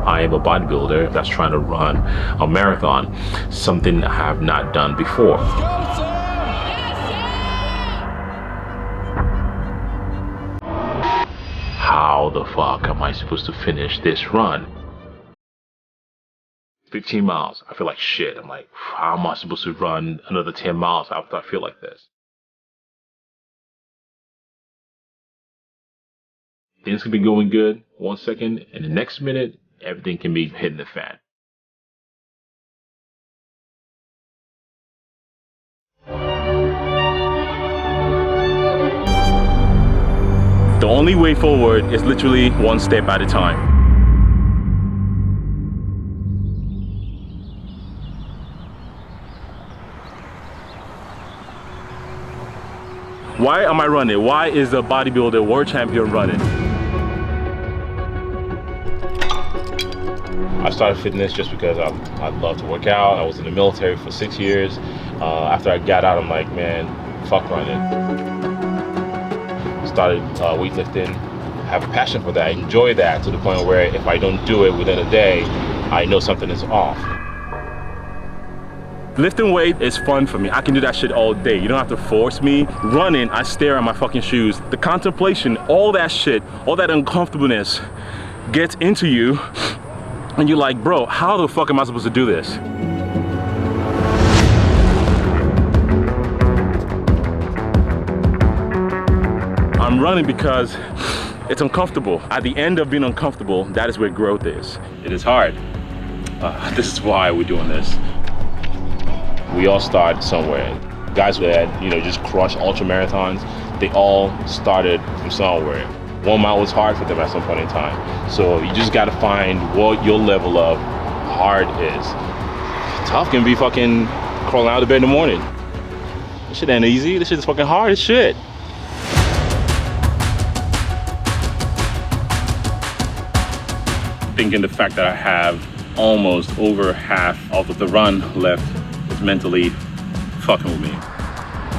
I am a bodybuilder that's trying to run a marathon, something I have not done before. How the fuck am I supposed to finish this run? 15 miles, I feel like shit. I'm like, how am I supposed to run another 10 miles after I feel like this? Things can be going good 1 second, and the next minute, everything can be hitting the fan. The only way forward is literally one step at a time. Why am I running? Why is the bodybuilder world champion running? I started fitness just because I love to work out. I was in the military for 6 years. After I got out, I'm like, man, fuck running. Started weightlifting. I have a passion for that. I enjoy that to the point where if I don't do it within a day, I know something is off. Lifting weight is fun for me. I can do that shit all day. You don't have to force me. Running, I stare at my fucking shoes. The contemplation, all that shit, all that uncomfortableness gets into you. And you're like, bro, how the fuck am I supposed to do this? I'm running because it's uncomfortable. At the end of being uncomfortable, that is where growth is. It is hard. This is why we're doing this. We all start somewhere. Guys that, you know, just crush ultra marathons, they all started from somewhere. 1 mile was hard for them at some point in time. So you just gotta find what your level of hard is. Tough can be fucking crawling out of bed in the morning. This shit ain't easy. This shit is fucking hard as shit. Thinking the fact that I have almost over half of the run left is mentally fucking with me.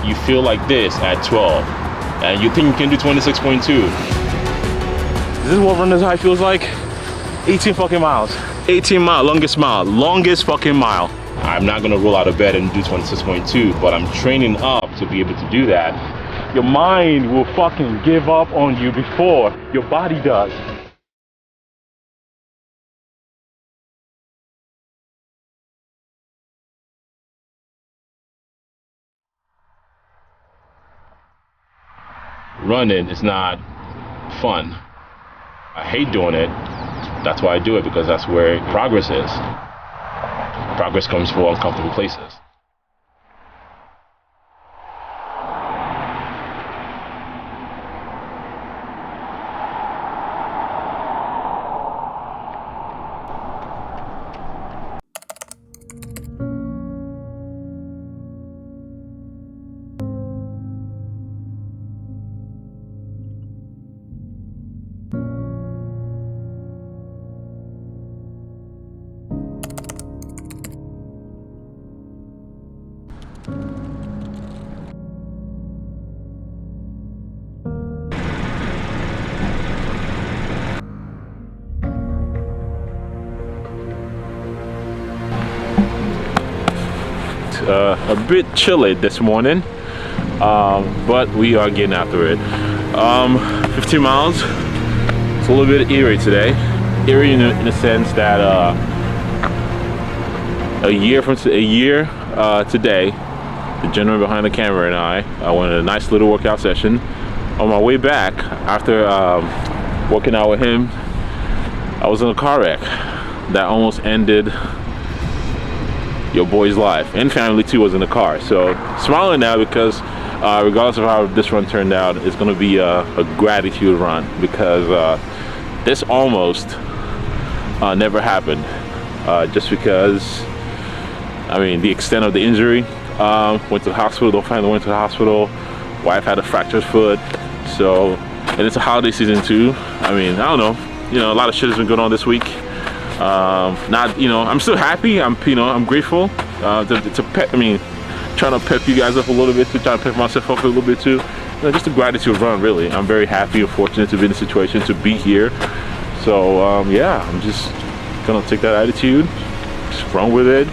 You feel like this at 12, and you think you can do 26.2. This is what runner's high feels like. 18 fucking miles. 18 mile, longest fucking mile. I'm not gonna roll out of bed and do 26.2, but I'm training up to be able to do that. Your mind will fucking give up on you before your body does. Running is not fun. I hate doing it. That's why I do it, because that's where progress is. Progress comes from uncomfortable places. A bit chilly this morning, but we are getting after it. 15 miles. It's a little bit eerie today. Eerie in the sense that a year today, the gentleman behind the camera and I went on a nice little workout session. On my way back, after working out with him, I was in a car wreck that almost ended your boy's life, and family too was in the car. So smiling now because regardless of how this run turned out, it's going to be a gratitude run, because this almost never happened, just because, I mean, the extent of the injury. Went to the hospital, the family went to the hospital, wife had a fractured foot, so, and it's a holiday season too. I mean, I don't know, you know, a lot of shit has been going on this week. Not, you know, I'm still happy. I'm grateful to pep. I mean, trying to pep you guys up a little bit too, trying to pep myself up a little bit too. You know, just a gratitude run, really. I'm very happy and fortunate to be in the situation to be here. So yeah, I'm just gonna take that attitude, just run with it,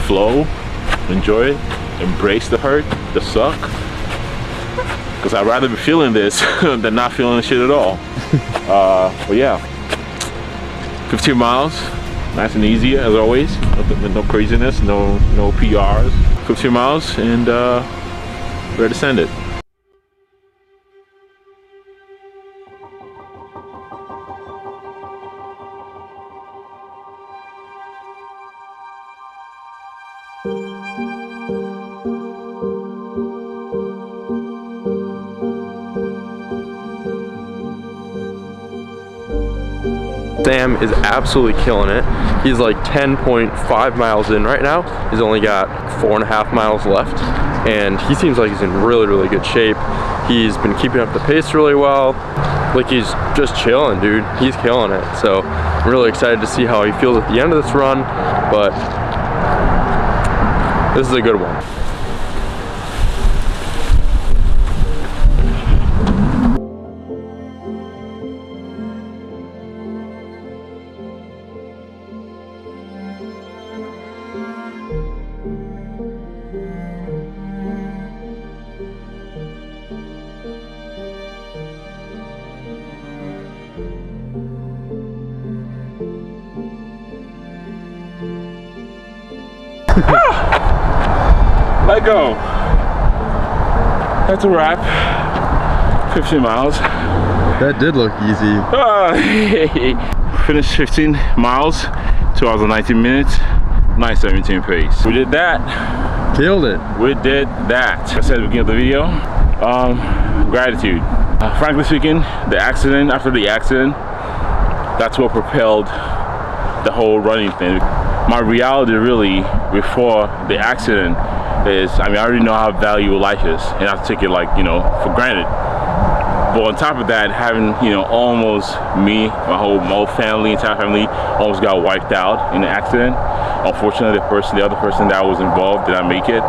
flow, enjoy it, embrace the hurt, the suck. Because I'd rather be feeling this than not feeling the shit at all. But yeah, 15 miles, nice and easy as always. No craziness, no PRs. 15 miles and ready to send it. Sam is absolutely killing it. He's like 10.5 miles in right now. He's only got 4.5 miles left, and he seems like he's in really good shape. He's been keeping up the pace really well. Like, he's just chilling, dude. He's killing it. So I'm really excited to see how he feels at the end of this run, but this is a good one. Let go. That's a wrap. 15 miles. That did look easy. Finished 15 miles, 2 hours and 19 minutes, 9:17 pace. We did that. Killed it. We did that. I said at the beginning of the video, gratitude. Frankly speaking, after the accident, that's what propelled the whole running thing. My reality really before the accident is, I already know how valuable life is, and I take it for granted. But on top of that, having, almost my whole family, entire family almost got wiped out in the accident. Unfortunately, the other person that was involved did not make it,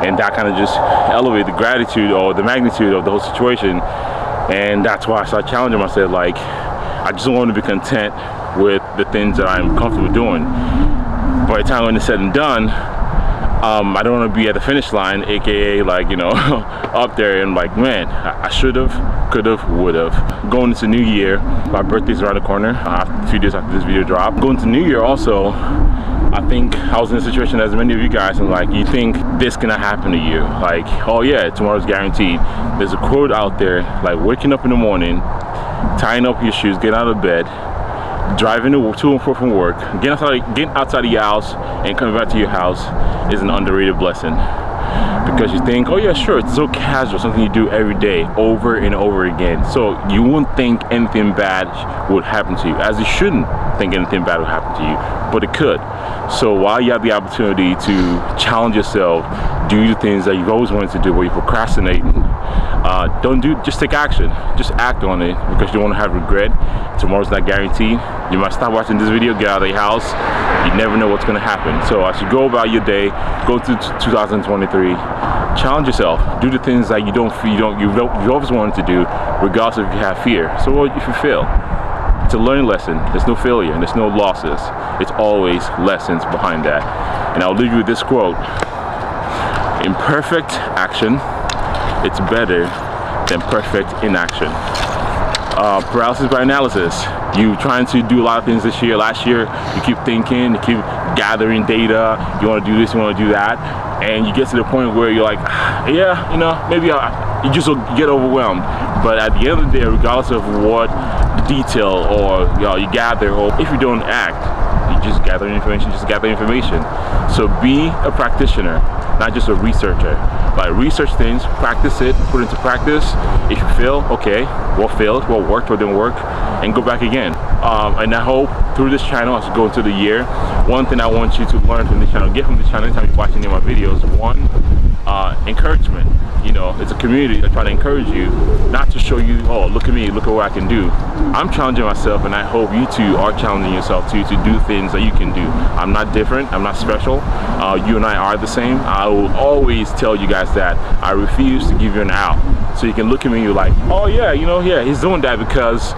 and that kind of just elevated the gratitude or the magnitude of the whole situation. And that's why I started challenging myself, like, I just want to be content with the things that I'm comfortable doing. By the time when it's said and done, I don't want to be at the finish line, aka up there and like, man, I should have, could have, would have. Going into New Year, my birthday's around the corner, a few days after this video dropped. Going to New Year also, I think I was in a situation as many of you guys, and like, you think this cannot happen to you. Like, oh yeah, tomorrow's guaranteed. There's a quote out there, like waking up in the morning, tying up your shoes, getting out of bed, driving to and fro from work, getting outside of your house and coming back to your house is an underrated blessing. Because you think, oh yeah, sure, it's so casual, something you do every day over and over again. So you won't think anything bad would happen to you, as you shouldn't think anything bad would happen to you, but it could. So while you have the opportunity to challenge yourself, do the things that you've always wanted to do, where you're procrastinating, just take action. Just act on it, because you don't want to have regret. Tomorrow's not guaranteed. You might stop watching this video, get out of your house. You never know what's going to happen. So as you go about your day, go through 2023, challenge yourself. Do the things that you've always wanted to do, regardless if you have fear. So what if you fail? It's a learning lesson. There's no failure and there's no losses. It's always lessons behind that. And I'll leave you with this quote: imperfect action, it's better than perfect inaction. Paralysis by analysis. You trying to do a lot of things this year. Last year, you keep thinking, you keep gathering data. You want to do this, you want to do that, and you get to the point where you're like, yeah, maybe you just get overwhelmed. But at the end of the day, regardless of what detail or you gather, or if you don't act, you just gather information. So be a practitioner, not just a researcher. Like, research things, practice it, put it into practice. If you fail, okay, what failed, what worked, what didn't work, and go back again. And I hope through this channel, as we go into the year, one thing I want you to learn from this channel, get from this channel anytime you're watching any of my videos, one, encouragement. It's a community that try to encourage you, not to show you, oh, look at me, look at what I can do. I'm challenging myself, and I hope you too are challenging yourself too, to do things that you can do. I'm not different, I'm not special. You and I are the same. I will always tell you guys that I refuse to give you an out. So you can look at me and you're like, oh yeah, yeah, he's doing that because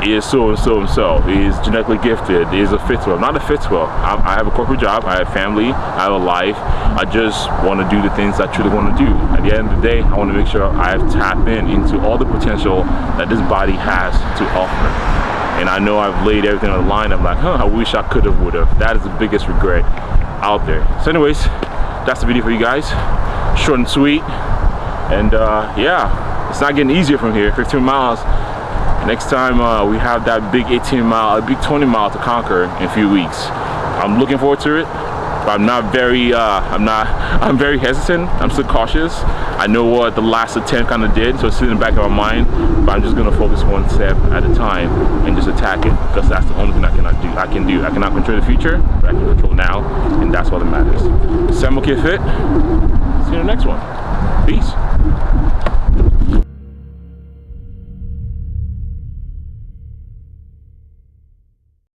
is so and so and so. He is genetically gifted. He is a fifth wheel. I'm not a fifth wheel. I have a corporate job. I have family. I have a life. I just want to do the things I truly want to do. At the end of the day, I want to make sure I have tapped into all the potential that this body has to offer. And I know I've laid everything on the line. I'm like, I wish I could have, would have. That is the biggest regret out there. So anyways, that's the video for you guys. Short and sweet. And yeah, it's not getting easier from here. 15 miles. Next time we have that big 18-mile, a big 20-mile to conquer in a few weeks. I'm looking forward to it, but I'm not very, I'm very hesitant. I'm still cautious. I know what the last attempt kind of did, so it's in the back of my mind, but I'm just gonna focus one step at a time and just attack it, because that's the only thing I can do. I cannot control the future, but I can control now, and that's what matters. SAMOKFIT. See you in the next one. Peace.